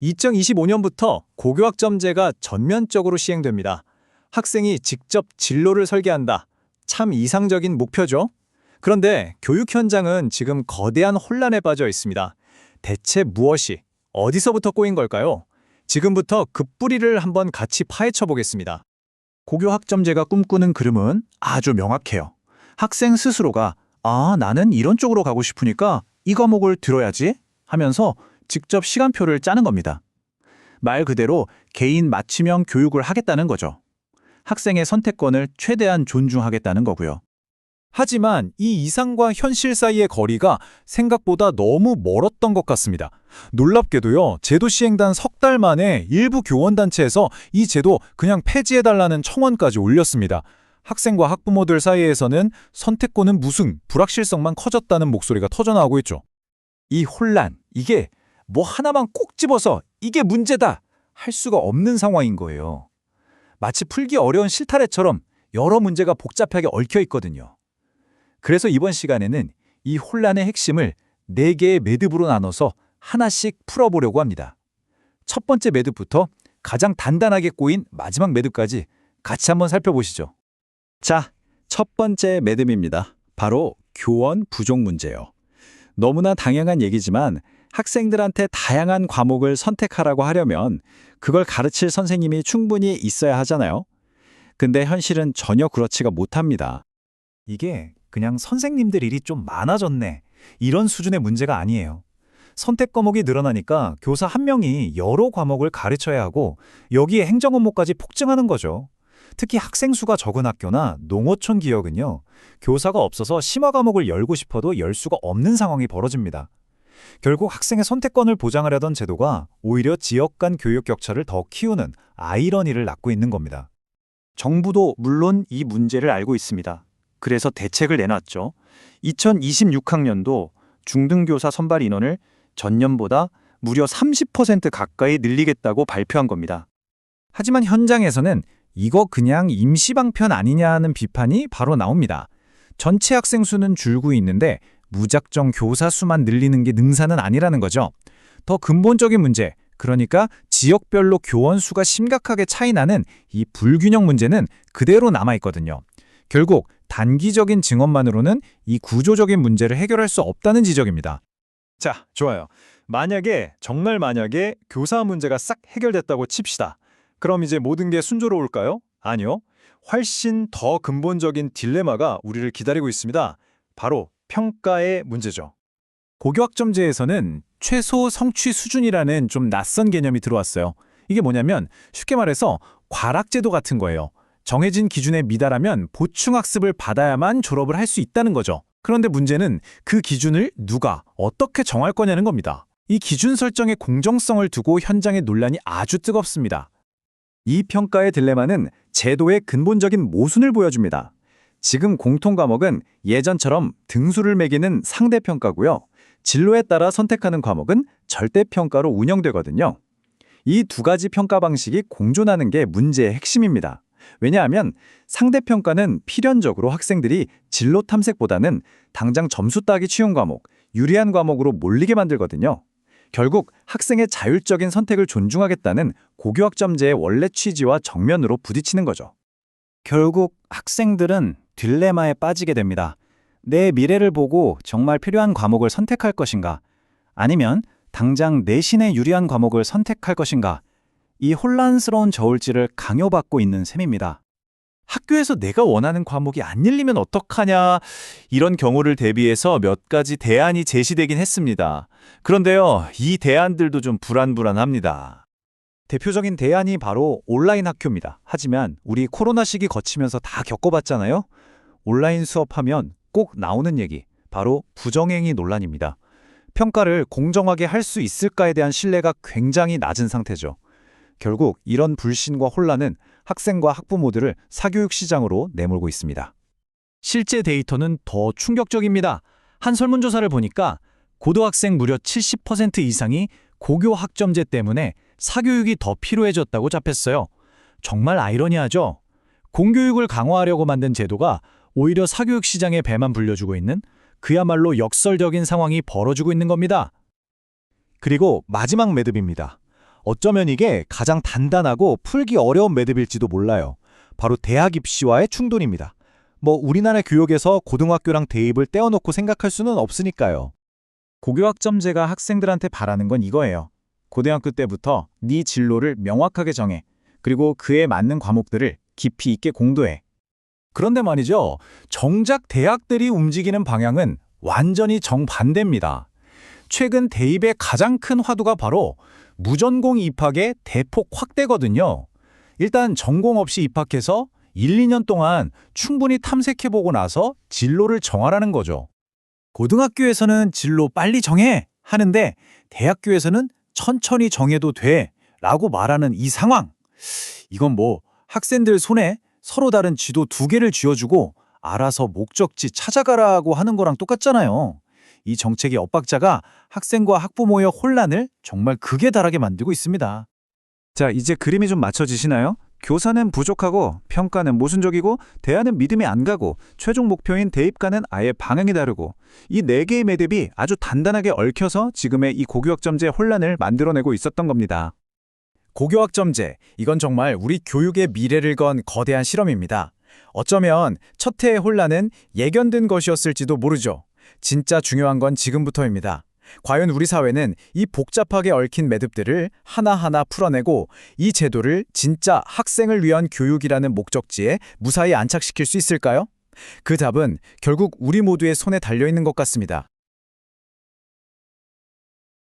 2025년부터 고교학점제가 전면적으로 시행됩니다. 학생이 직접 진로를 설계한다. 참 이상적인 목표죠? 그런데 교육 현장은 지금 거대한 혼란에 빠져 있습니다. 대체 무엇이, 어디서부터 꼬인 걸까요? 지금부터 그 뿌리를 한번 같이 파헤쳐 보겠습니다. 고교학점제가 꿈꾸는 그림은 아주 명확해요. 학생 스스로가 나는 이런 쪽으로 가고 싶으니까 이 과목을 들어야지 하면서 직접 시간표를 짜는 겁니다. 말 그대로 개인 맞춤형 교육을 하겠다는 거죠. 학생의 선택권을 최대한 존중하겠다는 거고요. 하지만 이 이상과 현실 사이의 거리가 생각보다 너무 멀었던 것 같습니다. 놀랍게도요, 제도 시행단 석 달 만에 일부 교원단체에서 이 제도 그냥 폐지해달라는 청원까지 올렸습니다. 학생과 학부모들 사이에서는 선택권은 무슨 불확실성만 커졌다는 목소리가 터져나오고 있죠. 이 혼란, 이게 뭐 하나만 꼭 집어서 이게 문제다 할 수가 없는 상황인 거예요. 마치 풀기 어려운 실타래처럼 여러 문제가 복잡하게 얽혀 있거든요. 그래서 이번 시간에는 이 혼란의 핵심을 4개의 매듭으로 나눠서 하나씩 풀어보려고 합니다. 첫 번째 매듭부터 가장 단단하게 꼬인 마지막 매듭까지 같이 한번 살펴보시죠. 자, 첫 번째 매듭입니다. 바로 교원 부족 문제요. 너무나 당연한 얘기지만 학생들한테 다양한 과목을 선택하라고 하려면 그걸 가르칠 선생님이 충분히 있어야 하잖아요. 근데 현실은 전혀 그렇지가 못합니다. 이게 그냥 선생님들 일이 좀 많아졌네, 이런 수준의 문제가 아니에요. 선택 과목이 늘어나니까 교사 한 명이 여러 과목을 가르쳐야 하고 여기에 행정 업무까지 폭증하는 거죠. 특히 학생 수가 적은 학교나 농어촌 기역은요, 교사가 없어서 심화 과목을 열고 싶어도 열 수가 없는 상황이 벌어집니다. 결국 학생의 선택권을 보장하려던 제도가 오히려 지역 간 교육 격차를 더 키우는 아이러니를 낳고 있는 겁니다. 정부도 물론 이 문제를 알고 있습니다. 그래서 대책을 내놨죠. 2026학년도 중등교사 선발 인원을 전년보다 무려 30% 가까이 늘리겠다고 발표한 겁니다. 하지만 현장에서는 이거 그냥 임시방편 아니냐 하는 비판이 바로 나옵니다. 전체 학생 수는 줄고 있는데 무작정 교사 수만 늘리는 게 능사는 아니라는 거죠. 더 근본적인 문제, 그러니까 지역별로 교원 수가 심각하게 차이 나는 이 불균형 문제는 그대로 남아있거든요. 결국 단기적인 증언만으로는 이 구조적인 문제를 해결할 수 없다는 지적입니다. 자, 좋아요. 정말 만약에 교사 문제가 싹 해결됐다고 칩시다. 그럼 이제 모든 게 순조로울까요? 아니요. 훨씬 더 근본적인 딜레마가 우리를 기다리고 있습니다. 바로 평가의 문제죠. 고교학점제에서는 최소 성취 수준이라는 좀 낯선 개념이 들어왔어요. 이게 뭐냐면 쉽게 말해서 과락제도 같은 거예요. 정해진 기준에 미달하면 보충학습을 받아야만 졸업을 할 수 있다는 거죠. 그런데 문제는 그 기준을 누가 어떻게 정할 거냐는 겁니다. 이 기준 설정의 공정성을 두고 현장의 논란이 아주 뜨겁습니다. 이 평가의 딜레마는 제도의 근본적인 모순을 보여줍니다. 지금 공통과목은 예전처럼 등수를 매기는 상대평가고요. 진로에 따라 선택하는 과목은 절대평가로 운영되거든요. 이 두 가지 평가 방식이 공존하는 게 문제의 핵심입니다. 왜냐하면 상대평가는 필연적으로 학생들이 진로 탐색보다는 당장 점수 따기 쉬운 과목, 유리한 과목으로 몰리게 만들거든요. 결국 학생의 자율적인 선택을 존중하겠다는 고교학점제의 원래 취지와 정면으로 부딪히는 거죠. 결국 학생들은 딜레마에 빠지게 됩니다. 내 미래를 보고 정말 필요한 과목을 선택할 것인가? 아니면 당장 내신에 유리한 과목을 선택할 것인가? 이 혼란스러운 저울질을 강요받고 있는 셈입니다. 학교에서 내가 원하는 과목이 안 열리면 어떡하냐, 이런 경우를 대비해서 몇 가지 대안이 제시되긴 했습니다. 그런데요, 이 대안들도 좀 불안불안합니다. 대표적인 대안이 바로 온라인 학교입니다. 하지만 우리 코로나 시기 거치면서 다 겪어봤잖아요. 온라인 수업하면 꼭 나오는 얘기, 바로 부정행위 논란입니다. 평가를 공정하게 할 수 있을까에 대한 신뢰가 굉장히 낮은 상태죠. 결국 이런 불신과 혼란은 학생과 학부모들을 사교육 시장으로 내몰고 있습니다. 실제 데이터는 더 충격적입니다. 한 설문조사를 보니까 고등학생 무려 70% 이상이 고교학점제 때문에 사교육이 더 필요해졌다고 답했어요. 정말 아이러니하죠? 공교육을 강화하려고 만든 제도가 오히려 사교육 시장에 배만 불려주고 있는 그야말로 역설적인 상황이 벌어지고 있는 겁니다. 그리고 마지막 매듭입니다. 어쩌면 이게 가장 단단하고 풀기 어려운 매듭일지도 몰라요. 바로 대학 입시와의 충돌입니다. 우리나라 교육에서 고등학교랑 대입을 떼어놓고 생각할 수는 없으니까요. 고교학점제가 학생들한테 바라는 건 이거예요. 고등학교 때부터 네 진로를 명확하게 정해. 그리고 그에 맞는 과목들을 깊이 있게 공부해. 그런데 말이죠. 정작 대학들이 움직이는 방향은 완전히 정반대입니다. 최근 대입의 가장 큰 화두가 바로 무전공 입학의 대폭 확대거든요. 일단 전공 없이 입학해서 1, 2년 동안 충분히 탐색해보고 나서 진로를 정하라는 거죠. 고등학교에서는 진로 빨리 정해 하는데 대학교에서는 천천히 정해도 돼 라고 말하는 이 상황. 이건 학생들 손에 서로 다른 지도 2개를 쥐어주고 알아서 목적지 찾아가라고 하는 거랑 똑같잖아요. 이 정책의 엇박자가 학생과 학부모의 혼란을 정말 극에 달하게 만들고 있습니다. 자, 이제 그림이 좀 맞춰지시나요? 교사는 부족하고 평가는 모순적이고 대안은 믿음이 안 가고 최종 목표인 대입과는 아예 방향이 다르고 이 4개의 매듭이 아주 단단하게 얽혀서 지금의 이 고교학점제 혼란을 만들어내고 있었던 겁니다. 고교학점제, 이건 정말 우리 교육의 미래를 건 거대한 실험입니다. 어쩌면 첫 해의 혼란은 예견된 것이었을지도 모르죠. 진짜 중요한 건 지금부터입니다. 과연 우리 사회는 이 복잡하게 얽힌 매듭들을 하나하나 풀어내고 이 제도를 진짜 학생을 위한 교육이라는 목적지에 무사히 안착시킬 수 있을까요? 그 답은 결국 우리 모두의 손에 달려있는 것 같습니다.